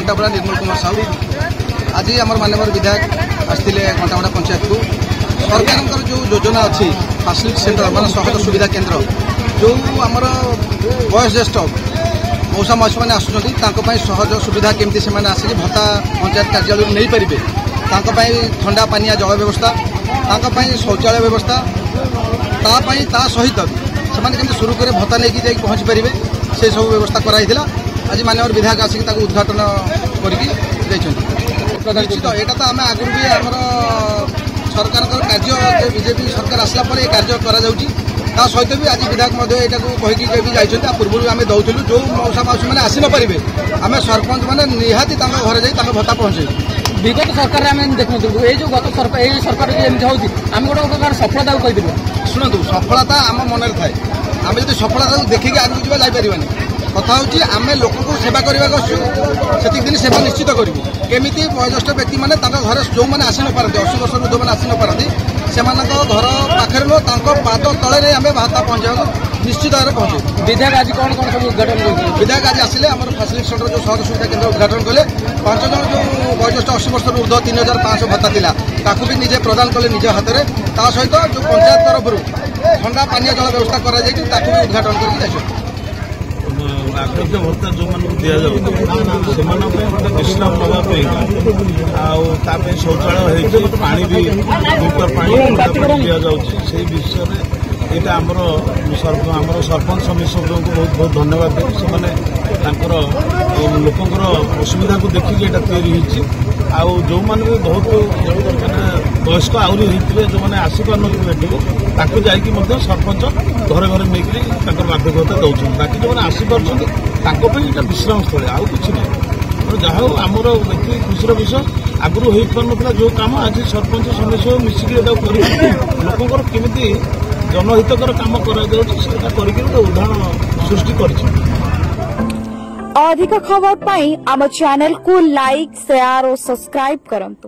घंटापड़ा निर्मल कुमार साहू। आज आम माननीय विधायक आसते घंटापड़ा पंचायत को सरकार जो योजना अच्छी फैसिलिटी सेंटर मान सहज सुविधा केन्द्र जो आमर वयोज्येष्ठ मौसा मासी मैंने आसुँच सहज सुविधा केमती से आसिक भत्ता पंचायत कार्यालय नहीं पारे ठंडा पानिया जल व्यवस्था शौचालय व्यवस्था सहित से शुरू कर भत्ता नहीं जाए पहुँची पारे से सब व्यवस्था कराई आज माननीय विधायक आसिक उद्घाटन करके निश्चित यहाँ तो आम आगुरी भी आम सरकार कार्य बीजेपी सरकार आसला कार्य करा सहित भी आज विधायक यहाँ भी जाइए पूर्व आम दौलू जो मौसा मासी मैंने आसी नपारे आम सरपंच मैंने निहाती घर जाए भत्ता पहुँचे विगत सरकार आम देखो ये जो गत सरकार आम गोटे सफलता कहीपर शुणु सफलता आम मन थाए आम जो सफलता देखिए आगे जावा जापारानी कथा हूँ आम लोक सेवा करने से दिन सेवा निश्चित करूँ केमी वयोज्येष्ठ व्यक्ति मैंने घर जो मैंने आसी नपारती 80 वर्ष जो मैंने आसी नपारती से घर पाखे नुह पाद तले आम भत्ता पहुँचा निश्चित भाव में पहुँचे। विधायक आज कौन कौन सब उद्घाटन कर विधायक आज आसिले आम फैसिलिटी सेंटर जो सहज सुविधा केन्द्र उद्घाटन कले 5 जन जो वयोज्येष्ठ 80 वर्ष ऊर्ध्व 3500 भत्ता था भी निजे प्रदान कले निज हाथ में सहित जो पंचायत तरफ ठंडा पानी जल व्यवस्था कर उद्घाटन कर आग्रह भत्ता जो मानक दि जाए गोटे विश्राम नापी शौचालय पा भी फिल्टर पानी दि जाए विषय में यहाँ आमर सरपंच समिति को बहुत बहुत धन्यवाद देवी से लोकर असुविधा को देखिए यहाँ तैयारी जो मैंने भी बहुत वयस्क आहरी होते जो मैंने आसपार नए जा सरपंच घरे घरे नहीं बाध्यता दौरान बाकी जो मैंने आसपार विश्राम स्थल आउ कि नहीं जहाँ आमर देखिए खुशी विषय आगुरी हो पार ना जो कम आज सरपंच समिति मिसिक लोकर केमी जनहितकर काम करके उदाहरण सृष्टि कर। अधिक खबर पाई आम चैनल को लाइक शेयर और सब्सक्राइब करंतु।